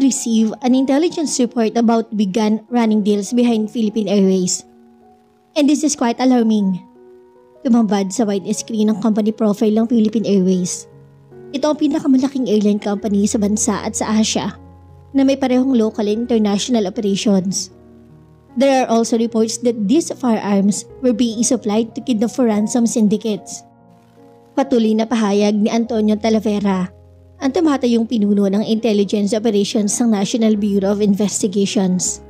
receive an intelligence report about began running deals behind Philippine Airways. And this is quite alarming. Tumambad sa wide screen ng company profile ng Philippine Airways. Ito ang pinakamalaking airline company sa bansa at sa Asia na may parehong local and international operations. There are also reports that these firearms were being supplied to kidnap for ransom syndicates. Patuloy na pahayag ni Antonio Talavera, ang tumatayong pinuno ng intelligence operations ng National Bureau of Investigations.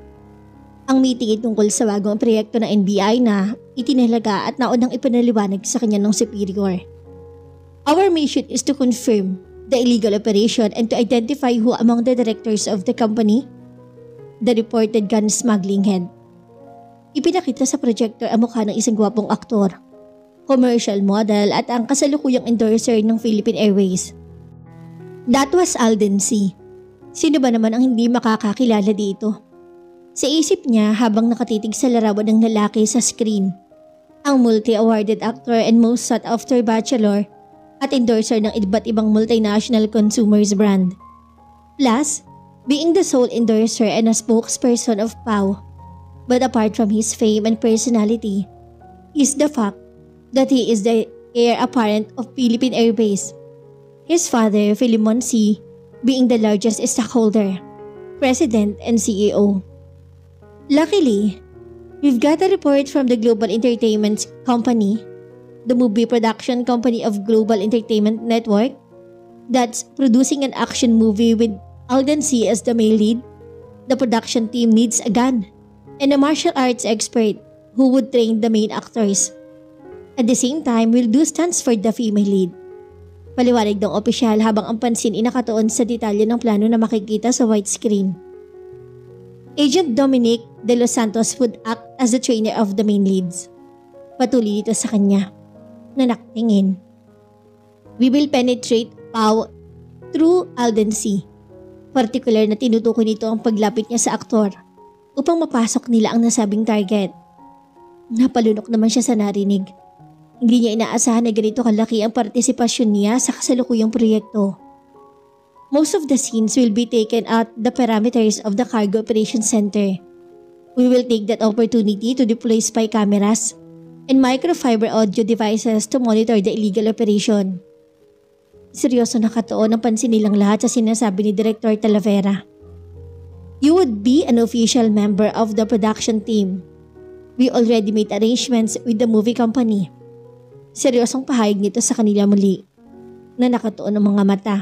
Ang meeting ay tungkol sa bagong proyekto ng NBI na itinalaga at naunang ipinaliwanag sa kanya ng superior. Our mission is to confirm the illegal operation and to identify who among the directors of the company, the reported gun smuggling head. Ipinakita sa projector ang mukha ng isang gwapong aktor, commercial model at ang kasalukuyang endorser ng Philippine Airways. That was Alden C. Sino ba naman ang hindi makakakilala dito? Sa isip niya habang nakatitig sa larawan ng lalaki sa screen, ang multi-awarded actor and most sought-after bachelor at endorser ng iba't ibang multinational consumers brand. Plus, being the sole endorser and a spokesperson of PAO. But apart from his fame and personality, is the fact that he is the heir apparent of Philippine Airways. His father, Philemon C., being the largest stockholder, president and CEO. Luckily, we've got a report from the Global Entertainment Company, the movie production company of Global Entertainment Network, that's producing an action movie with Alden C. as the male lead. The production team needs a gun and a martial arts expert who would train the main actors. At the same time, we'll do stunts for the female lead. Paliwanag ng opisyal habang ang pansin inakatuon sa detalye ng plano na makikita sa white screen. Agent Dominic De Los Santos would act as the trainer of the main leads. Patuloy dito sa kanya na nakatingin. We will penetrate PAO through Alden C. Particular na tinutukoy nito ang paglapit niya sa aktor upang mapasok nila ang nasabing target. Napalunok naman siya sa narinig. Hindi niya inaasahan na ganito kalaki ang partisipasyon niya sa kasalukuyang proyekto. Most of the scenes will be taken at the parameters of the Cargo Operations Center. We will take that opportunity to deploy spy cameras and microfiber audio devices to monitor the illegal operation. Seryoso nakatuon ang pansin nilang lahat sa sinasabi ni Director Talavera. You would be an official member of the production team. We already made arrangements with the movie company. Seryosong pahayag nito sa kanila muli na nakatuon ang mga mata.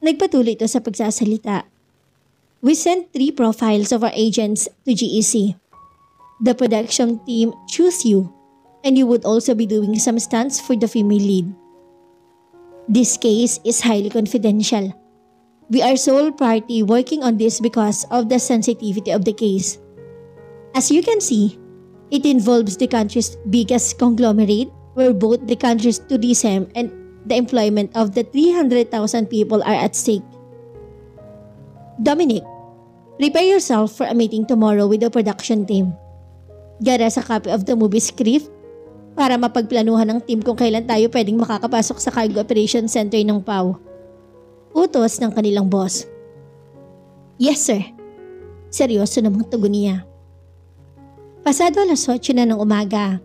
Nagpatuloy ito sa pagsasalita. We sent 3 profiles of our agents to GEC. The production team choose you and you would also be doing some stunts for the female lead. This case is highly confidential. We are sole party working on this because of the sensitivity of the case. As you can see, it involves the country's biggest conglomerate where both the country's tourism and the employment of the 300,000 people are at stake. Dominic, prepare yourself for a meeting tomorrow with the production team. Get us a copy of the movie script para mapagplanuhan ng team kung kailan tayo pwedeng makakapasok sa Cargo Operations Center ng PAO. Utos ng kanilang boss. Yes sir. Seryoso namang tugon niya. Pasado 8:00 na ng umaga.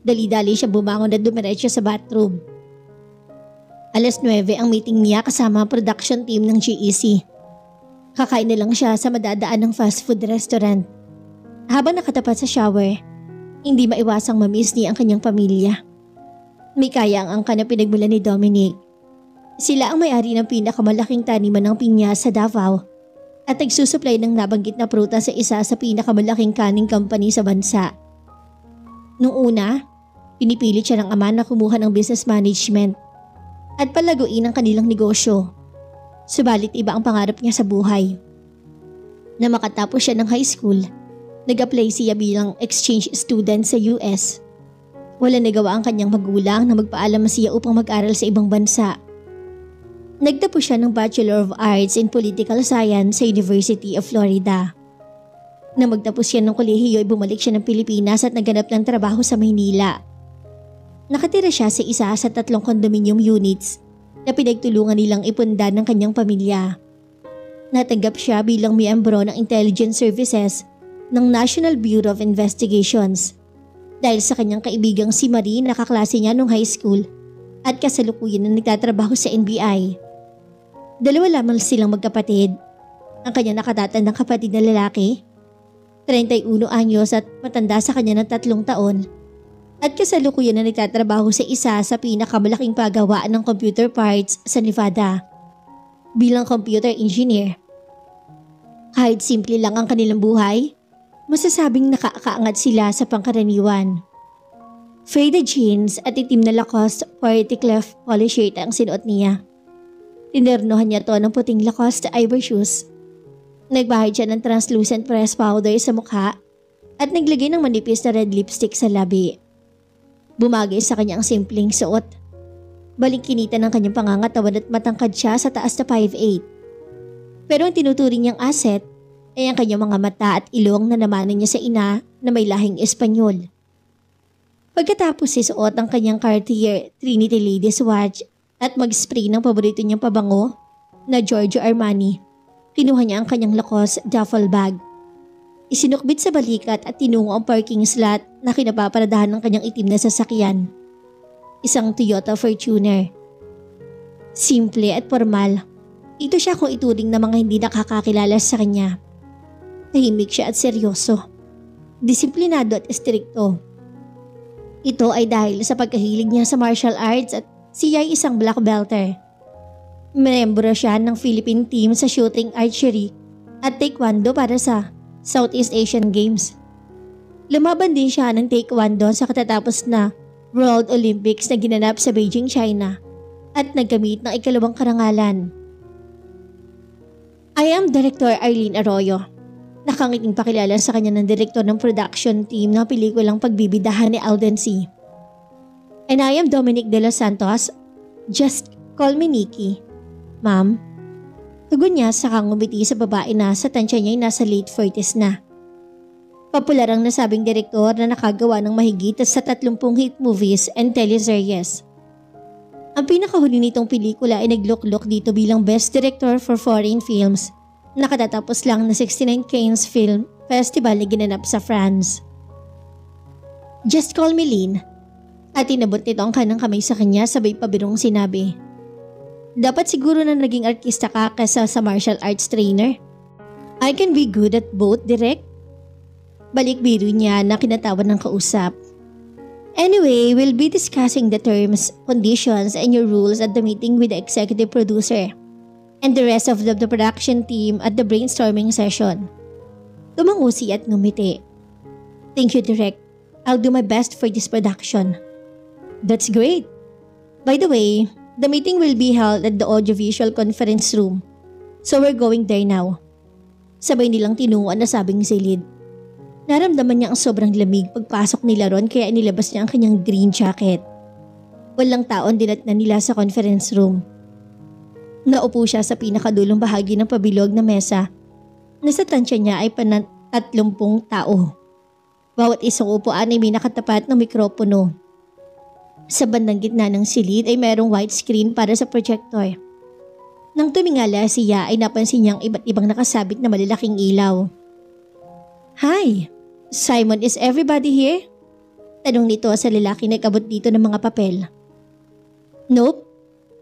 Dali-dali siya bumangon at dumiretso sa bathroom. 9:00 ang meeting niya kasama ang production team ng GEC. Kakain na lang siya sa madadaan ng fast food restaurant. Habang nakatapat sa shower, hindi maiwasang mamiss niya ang kanyang pamilya. May kaya ang angka na pinagmulan ni Dominic. Sila ang may-ari ng pinakamalaking taniman ng pinya sa Davao at nagsusupply ng nabanggit na prutas sa isa sa pinakamalaking canning company sa bansa. Noong una, pinipilit siya ng ama na kumuha ng business management at palaguin ang kanilang negosyo. Subalit iba ang pangarap niya sa buhay. Na makatapos siya ng high school, nag-apply siya bilang exchange student sa US. Wala nagawa ang kanyang magulang na magpaalam siya upang mag-aral sa ibang bansa. Nagtapos siya ng Bachelor of Arts in Political Science sa University of Florida. Nang magtapos siya ng kolehiyo ay bumalik siya ng Pilipinas at naghanap ng trabaho sa Maynila. Nakatira siya sa isa sa 3 condominium units na pinagtulungan nilang ipundan ng kanyang pamilya. Natanggap siya bilang miyembro ng Intelligence Services ng National Bureau of Investigations dahil sa kanyang kaibigang si Marie na kaklase niya nung high school at kasalukuyan na nagtatrabaho sa NBI. Dalawa lamang silang magkapatid. Ang kanyang nakatatandang kapatid na lalaki, 31 anyos at matanda sa kanya ng 3 taon, at kasalukuyan na nagtatrabaho sa isa sa pinakamalaking pagawaan ng computer parts sa Nevada bilang computer engineer. Kahit simple lang ang kanilang buhay, masasabing nakakaangat sila sa pangkaraniwan. Faded jeans at itim na Lacoste party clef polo shirt ang sinuot niya. Tinernohan niya to ng puting Lacoste eyewear shoes. Nagbahid siya ng translucent pressed powder sa mukha at naglagay ng manipis na red lipstick sa labi. Bumagay sa kanya ang simpleng suot. Balingkinita ng kanyang pangangatawan at matangkad siya sa taas na 5'8". Pero ang tinuturing niyang asset ay ang kanyang mga mata at ilong na namanan niya sa ina na may lahing Espanyol. Pagkatapos isuot ang kanyang Cartier Trinity Ladies watch at mag-spray ng paborito niyang pabango na Giorgio Armani, kinuha niya ang kanyang Lacoste duffel bag. Isinukbit sa balikat at tinungo ang parking slot na kinapaparadahan ng kanyang itim na sasakyan. Isang Toyota Fortuner. Simple at formal. Ito siya kung ituring na mga hindi nakakakilala sa kanya. Tahimik siya at seryoso. Disiplinado at estrikto. Ito ay dahil sa pagkahilig niya sa martial arts at siya ay isang black belter. Miyembro siya ng Philippine team sa shooting archery at taekwondo para sa Southeast Asian Games. Lumaban din siya ng taekwondo sa katatapos na World Olympics na ginanap sa Beijing, China at nagkamit ng ikalawang karangalan. I am Director Arlene Arroyo. Nakangiting pakilala sa kanya ng direktor ng production team ng pelikulang pagbibidahan ni Alden C. And I am Dominic De Los Santos. Just call me Nikki. Ma'am. Tugon niya sa ngumiti sa babae na sa tansya niya ay nasa late 40s na. Popular ang nasabing direktor na nakagawa ng mahigit sa 30 hit movies and teleseries. Ang pinakahuli nitong pelikula ay nagluklok dito bilang Best Director for Foreign Films na katatapos lang na 69 Cannes Film Festival na ginanap sa France. Just call me Lynn. At inabot nito ang kanang kamay sa kanya sabay pabirong sinabi. Dapat siguro na naging artista ka kaysa sa martial arts trainer. I can be good at both, Direk. Balik biro niya na kinatawan ng kausap. Anyway, we'll be discussing the terms, conditions, and your rules at the meeting with the executive producer and the rest of the production team at the brainstorming session. Tumangusi at ngumiti. Thank you, Direk. I'll do my best for this production. That's great. By the way, the meeting will be held at the audiovisual conference room. So we're going there now. Sabay nilang tinunguan na sabing silid. Naramdaman niya ang sobrang lamig pagpasok nila ron kaya inilabas niya ang kanyang green jacket. Walang taon dinatnan nila sa conference room. Naupo siya sa pinakadulong bahagi ng pabilog na mesa. Nasa tansya niya ay 30 tao. Bawat isang upuan ay may nakatapat ng mikropono. Sa bandang gitna ng silid ay mayroong widescreen para sa projector. Nang tumingala siya ay napansin niyang iba't ibang nakasabit na malalaking ilaw. Hi! Simon, is everybody here? Tanong nito sa lalaki na nag-abot dito ng mga papel. Nope.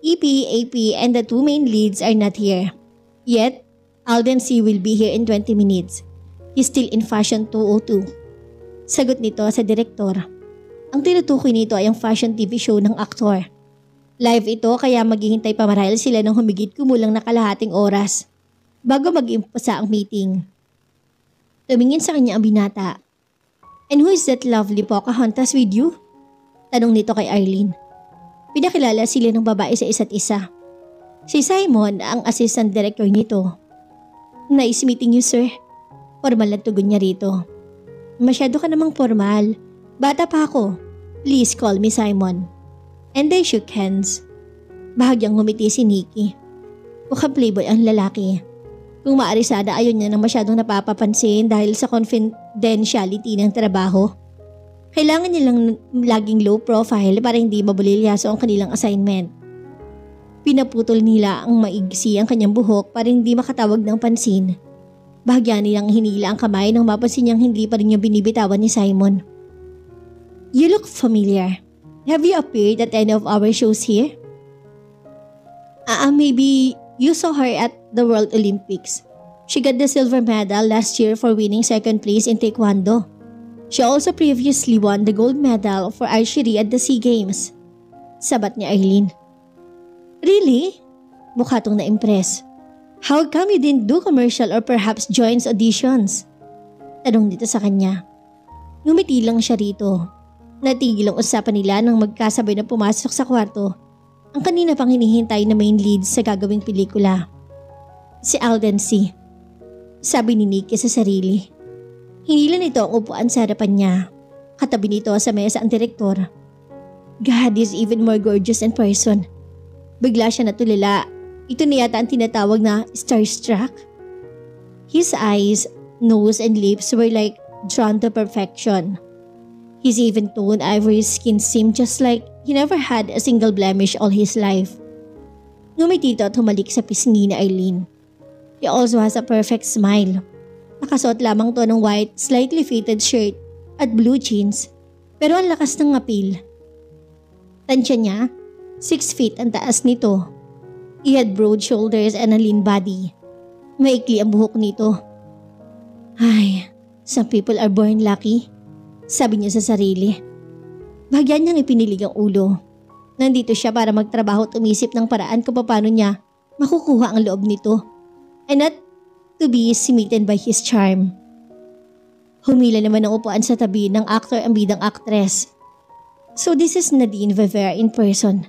EP, AP, and the 2 main leads are not here. Yet, Alden C. will be here in 20 minutes. He's still in Fashion 202. Sagot nito sa direktor. Ang tinutukoy nito ay ang fashion TV show ng aktor. Live ito kaya maghihintay pa marahil sila ng humigit kumulang na kalahating oras bago mag-impasa ang meeting. Tumingin sa kanya ang binata. And who is that lovely Pocahontas with you? Tanong nito kay Arlene. Pinakilala sila ng babae sa isa't isa. Si Simon ang assistant director nito. Nice meeting you, sir. Formal na tugon niya rito. Masyado ka namang formal. Bata pa ako. Please call me Simon. And they shook hands. Bahagyang ngumiti si Nikki. Mukhang playboy ang lalaki. Kung maaari sana ayaw niya nang masyadong napapapansin dahil sa confidentiality ng trabaho. Kailangan nilang laging low profile para hindi mabulilyaso ang kanilang assignment. Pinaputol nila ang maigsi ang kanyang buhok para hindi makatawag ng pansin. Bahagya nilang hinila ang kamay nang mapansin niyang hindi pa rin niya binibitawan ni Simon. You look familiar. Have you appeared at any of our shows here? Maybe you saw her at the World Olympics. She got the silver medal last year for winning second place in Taekwondo. She also previously won the gold medal for archery at the SEA Games. Sabat ni Eileen. Really? Mukha tong na-impress. How come you didn't do commercial or perhaps joins auditions? Tanong dito sa kanya. Ngumiti lang siya rito. Natigil ang usapan nila nang magkasabay na pumasok sa kwarto ang kanina pang hinihintay na main lead sa gagawing pelikula. Si Alden C. Sabi ni Nikki sa sarili. Hinila nito ang upuan sa harapan niya. Katabi nito sa mesa ang direktor. God is even more gorgeous in person. Bigla siya natulala. Ito na yata ang tinatawag na starstruck. His eyes, nose and lips were like drawn to perfection. His even toned ivory skin seemed just like he never had a single blemish all his life. Ngumiti ito at humalik sa pisngi ni Eileen. He also has a perfect smile. Nakasuot lamang to ng white, slightly fitted shirt at blue jeans, pero ang lakas ng appeal. Tansya niya, 6 feet ang taas nito. He had broad shoulders and a lean body. Maikli ang buhok nito. Ay, some people are born lucky, sabi niya sa sarili. Bahagyan niyang ipinilig ang ulo. Nandito siya para magtrabaho at umisip ng paraan kung paano niya makukuha ang loob nito. And not to be smitten by his charm. Humila naman ang upuan sa tabi ng actor ang bidang actress. So this is Nadine Vivere in person.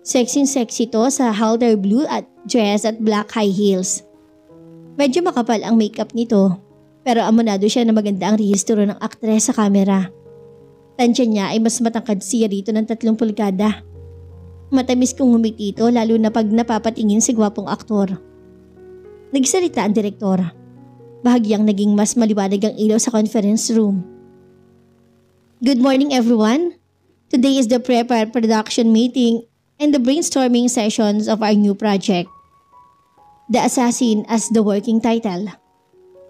Sexy to sa halter blue at dress at black high heels. Medyo makapal ang makeup nito, pero amunado siya na maganda ang rehistro ng aktres sa kamera. Tansya niya ay mas matangkad siya rito ng 3 pulgada. Matamis kong humiti ito lalo na pag napapatingin si gwapong aktor. Nagsalita ang direktor. Bahagyang naging mas maliwanag ang ilaw sa conference room. Good morning everyone. Today is the pre-production meeting and the brainstorming sessions of our new project. The Assassin as the working title.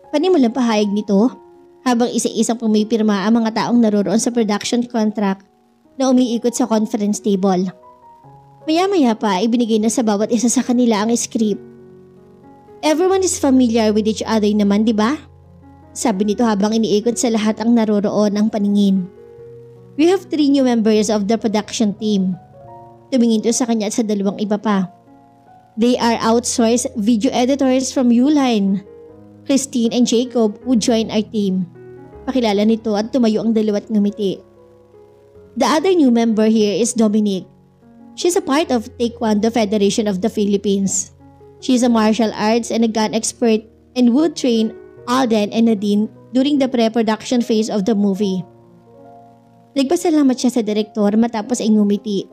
Panimulang pahayag nito habang isa-isang pumipirma ang mga taong naroroon sa production contract na umiikot sa conference table. Maya-maya pa ibinigay na sa bawat isa sa kanila ang script. Everyone is familiar with each other naman, di ba? Sabi nito habang iniikot sa lahat ang naroroon ang paningin. We have 3 new members of the production team. Tumingin ito sa kanya at sa 2 iba pa. They are outsourced video editors from Uline, Christine and Jacob who join our team. Pakilala nito at tumayo ang 2 at ngumiti. The other new member here is Dominique. She's a part of Taekwondo Federation of the Philippines. She's a martial arts and a gun expert and would train Alden and Nadine during the pre-production phase of the movie. Nagpasalamat siya sa direktor matapos ay ngumiti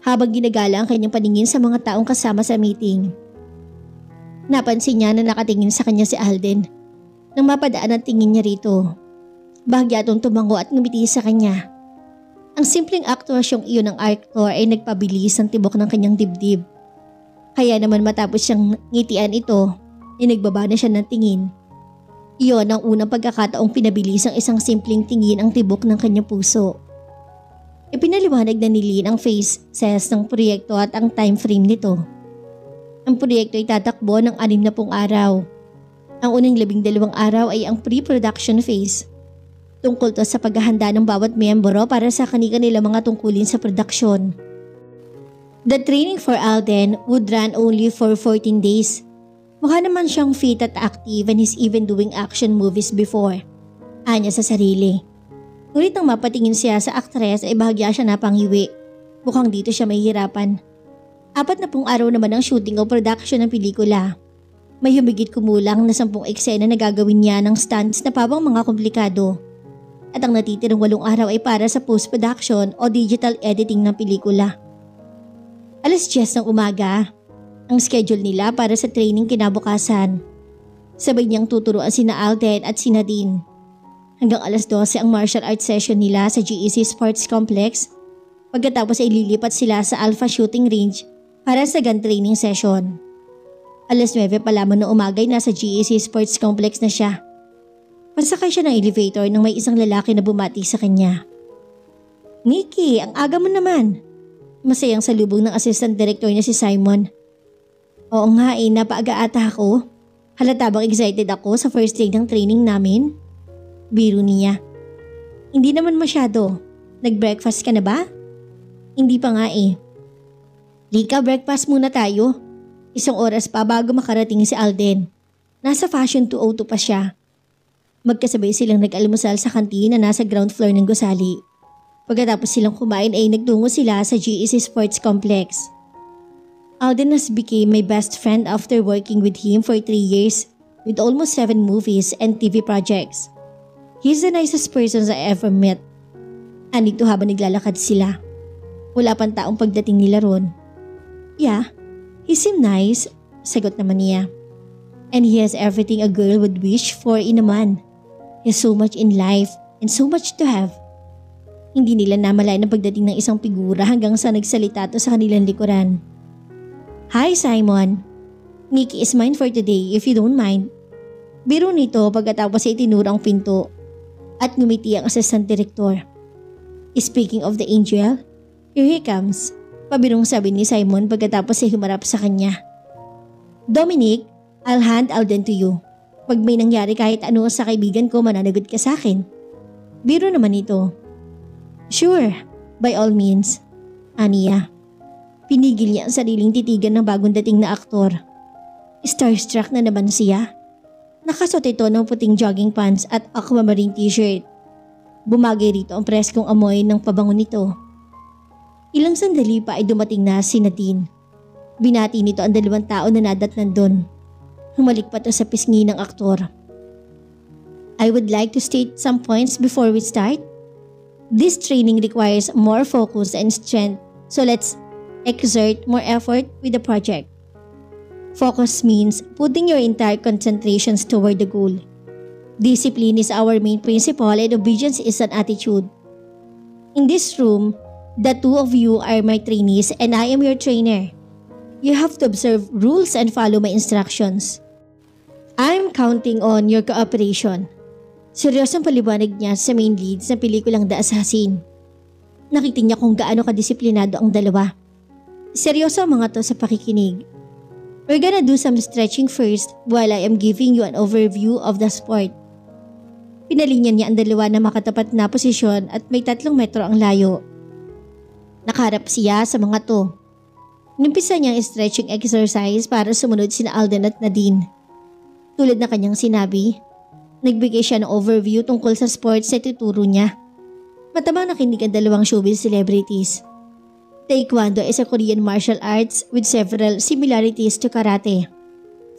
habang ginagala ang kanyang paningin sa mga taong kasama sa meeting. Napansin niya na nakatingin sa kanya si Alden nang mapadaan ang tingin niya rito. Bahagya itong tumango at ngumiti sa kanya. Ang simpleng aktuasyong iyon ng aktor ay nagpabilis ang tibok ng kanyang dibdib. Kaya naman matapos siyang ngitian ito, ay nagbaba na siya ng tingin. Iyon ang unang pagkakataong pinabilis ang isang simpleng tingin ang tibok ng kanyang puso. Ipinaliwanag na ni Lynn ang phases ng proyekto at ang time frame nito. Ang proyekto ay tatakbo ng 60 araw. Ang unang 12 araw ay ang pre-production phase. Tungkol to sa paghahanda ng bawat miyembro para sa kanilang mga tungkulin sa produksyon. The training for Alden would run only for 14 days. Mukha naman siyang fit at active and he's even doing action movies before. Anya sa sarili. Ngunit nang mapatingin siya sa aktres ay bahagya siya napangiwi. Mukhang dito siya mahihirapan. 40 araw naman ang shooting o production ng pelikula. May humigit kumulang na 10 eksena na gagawin niya ng stunts na pawang mga komplikado. At ang natitirang 8 araw ay para sa post-production o digital editing ng pelikula. 10:00 ng umaga, ang schedule nila para sa training kinabukasan. Sabay niyang tuturuan sina Alden at sina Nadine. Hanggang 12:00 ang martial arts session nila sa GEC Sports Complex. Pagkatapos ay lilipat sila sa Alpha Shooting Range para sa gun training session. Alas 9 pa lamang ng umagay nasa GEC Sports Complex na siya. Pasakay siya ng elevator nang may isang lalaki na bumati sa kanya. "Nikki, ang aga mo naman." Masayang salubong ng assistant director niya si Simon. "Oo nga napaaga ata ako. Halata bang excited ako sa first day ng training namin?" Biro niya. "Hindi naman masyado. Nag-breakfast ka na ba?" "Hindi pa nga Lika, breakfast muna tayo. Isang oras pa bago makarating si Alden. Nasa Fashion 202 pa siya." Magkasabay silang nag-almusal sa kantina na nasa ground floor ng gusali. Pagkatapos silang kumain ay nagtungo sila sa GEC Sports Complex. Alden has became my best friend after working with him for 3 years with almost 7 movies and TV projects. He's the nicest person I ever met. Anito habang naglalakad sila. Wala pang taong pagdating nila ron. "Yeah, he seemed nice," sagot naman niya. "And he has everything a girl would wish for in a man. He has so much in life and so much to have." Hindi nila namalayan ang pagdating ng isang figura hanggang sa nagsalita to sa kanilang likuran. "Hi Simon, Nikki is mine for today if you don't mind." Biro nito pagkatapos ay tinuro ang pinto at ngumiti ang assistant director. "Speaking of the angel, here he comes," pabirong sabi ni Simon pagkatapos ay humarap sa kanya. "Dominic, I'll hand Alden to you. Pag may nangyari kahit ano sa kaibigan ko, mananagot ka sa akin." Biro naman ito. "Sure, by all means," aniya. Pinigil niya ang sariling titigan ng bagong dating na aktor. Starstruck na naman siya. Nakasuot ito ng puting jogging pants at aquamarine t-shirt. Bumagay rito ang preskong amoy ng pabango nito. Ilang sandali pa ay dumating na si Nadine. Binati nito ang 2 tao na nadatnan doon. Humalik pa to sa pisngi ng aktor. "I would like to state some points before we start. This training requires more focus and strength, so let's exert more effort with the project. Focus means putting your entire concentrations toward the goal. Discipline is our main principle and obedience is an attitude. In this room, the 2 of you are my trainees and I am your trainer. You have to observe rules and follow my instructions. I'm counting on your cooperation." Seryosong paliwanag niya sa main leads ng pelikulang The Assassin. Nakita niya kung gaano kadisiplinado ang dalawa. Seryoso ang mga to sa pakikinig. "We're gonna do some stretching first while I am giving you an overview of the sport." Pinalinyan niya ang dalawa na makatapat na posisyon at may 3 metro ang layo. Nakaharap siya sa mga to. Nimpisa niya ang stretching exercise para sumunod sina Alden at Nadine. Tulad na kanyang sinabi, nagbigay siya ng overview tungkol sa sports na tuturo niya. Matamang nakinig ang 2 showbiz celebrities. Taekwondo is a Korean martial arts with several similarities to karate,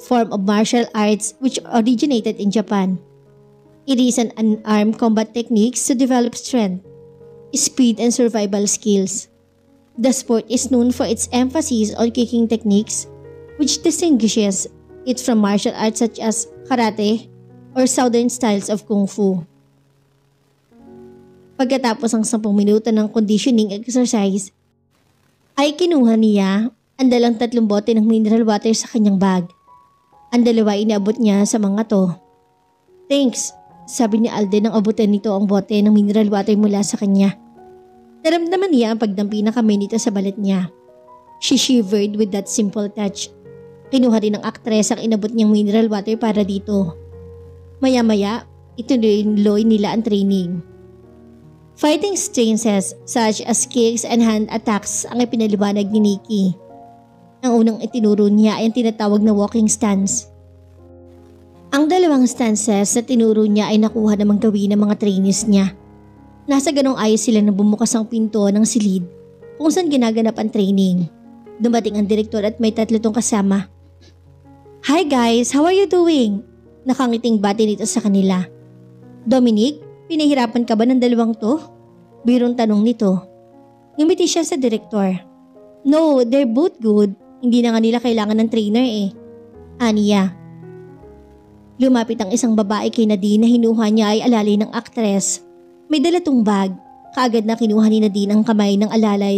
form of martial arts which originated in Japan. It is an unarmed combat techniques to develop strength, speed and survival skills. The sport is known for its emphasis on kicking techniques, which distinguishes it from martial arts such as karate or southern styles of kung fu. Pagkatapos ng 10 minuto ng conditioning exercise, ay kinuha niya ang 3 bote ng mineral water sa kanyang bag. Ang 2 inaabot niya sa mga to. "Thanks," sabi ni Alden nang abutan nito ang bote ng mineral water mula sa kanya. Naramdaman niya ang pagdampi ng kamay nito sa balat niya. She shivered with that simple touch. Kinuha rin ng aktres ang inabot niyang mineral water para dito. Maya-maya, ituloy nila ang training. Fighting stances such as kicks and hand attacks ang ipinaliwanag ni Nikki. Ang unang itinuro niya ay ang tinatawag na walking stance. Ang 2 stances na tinuro niya ay nakuha namang gawin ng mga trainees niya. Nasa ganong ayos sila na bumukas ang pinto ng silid kung saan ginaganap ang training. Dumating ang direktor at may 3 tong kasama. "Hi guys, how are you doing?" Nakangiting bati nito sa kanila. "Dominic, pinahirapan ka ba ng 2 to?" Birong tanong nito. Ngumiti siya sa direktor. "No, they're both good. Hindi na nga nila kailangan ng trainer aniya. Lumapit ang isang babae kay Nadine na hinuha niya ay alalay ng aktres. May dala tong bag. Kaagad na kinuha ni Nadine ang kamay ng alalay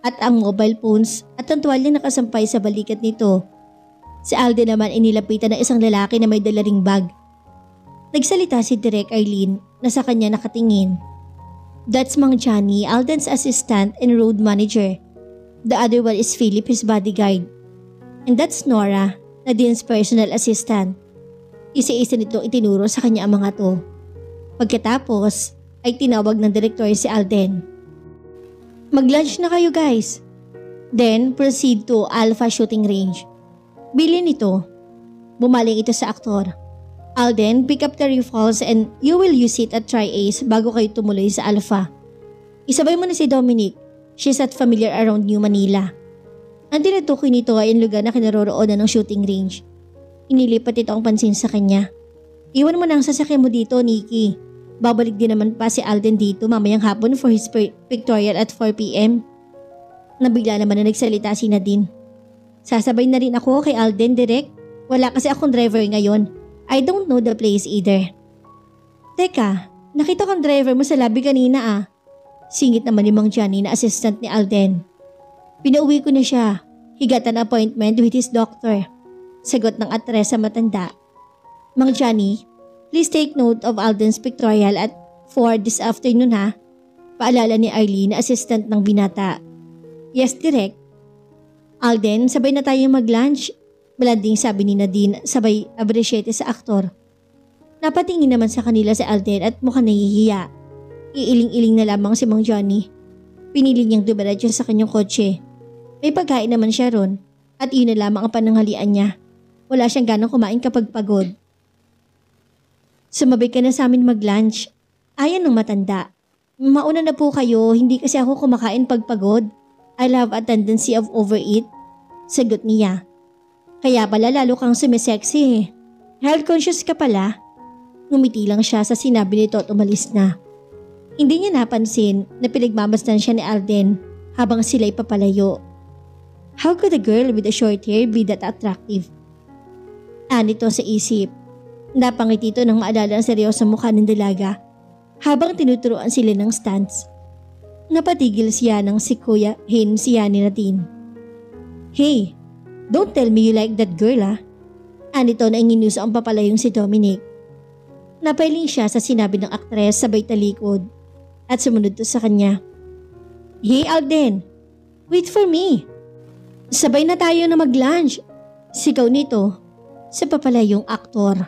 at ang mobile phones at ang tuwalya nakasampay sa balikat nito. Si Alden naman ay nilapitan ng isang lalaki na may dalaring bag. Nagsalita si Direk Arlene na sa kanya nakatingin. That's Mang Johnny, Alden's assistant and road manager. The other one is Philip, his bodyguard. And that's Nora, Nadine's personal assistant. Isa-isa nitong itinuro sa kanya ang mga to. Pagkatapos ay tinawag ng direktor si Alden. Mag-lunch na kayo guys. Then proceed to Alpha Shooting Range. Bilin ito. Bumaling ito sa aktor. Alden, pick up the rifles and you will use it at Tri-Ace bago kayo tumuloy sa Alpha. Isabay mo na si Dominic. She's not familiar around New Manila. Ang tinutukoy nito ay ang lugar na kinaroroonan ng shooting range. Inilipat ito ang pansin sa kanya. Iwan mo na ang sasakyan mo dito, Nikki. Babalik din naman pa si Alden dito mamayang hapon for his pictorial at 4 p.m. Nabigla naman na nagsalita si Nadine. Sasabay na rin ako kay Alden, Direk. Wala kasi akong driver ngayon. I don't know the place either. Teka, nakita kong driver mo sa lobby kanina ah. Singit naman ni Mang Johnny na assistant ni Alden. Pinauwi ko na siya. He got an appointment with his doctor. Sagot ng atres sa matanda. Mang Johnny, please take note of Alden's pictorial at 4 this afternoon ha. Paalala ni Arlene na assistant ng binata. Yes, Direk. Alden, sabay na tayong mag-lunch. Malanding sabi ni Nadine sabay abrisyete sa aktor. Napatingin naman sa kanila si Alden at mukhang nahihiya. Iiling-iling na lamang si Mang Johnny. Pinili niyang dumiretso sa kanyang kotse. May pagkain naman siya ron at iyon na lamang ang pananghalian niya. Wala siyang ganang kumain kapag pagod. Sumabay ka na sa amin mag-lunch. Ayan ng matanda. Mauna na po kayo, hindi kasi ako kumakain pag pagod. I have a tendency of overeat. Sagot niya. Kaya pala lalo kang sumisexy eh. Health conscious ka pala. Ngumiti lang siya sa sinabi nito at umalis na. Hindi niya napansin na pinagmamasdan siya ni Alden habang sila'y papalayo. How could a girl with a short hair be that attractive? Anito sa isip. Napangiti ito nang maalala ang seryosong mukha ng dalaga habang tinuturuan sila ng stunts. Napatigil siya ng si Kuya Hin siya ni Nadine. Hey! Don't tell me you like that girl ah. Anito na inginuso ang papalayong si Dominic. Napailing siya sa sinabi ng aktres sabay talikod at sumunod to sa kanya. Hey Alden, wait for me. Sabay na tayo na mag-lunch. Sigaw nito sa papalayong aktor.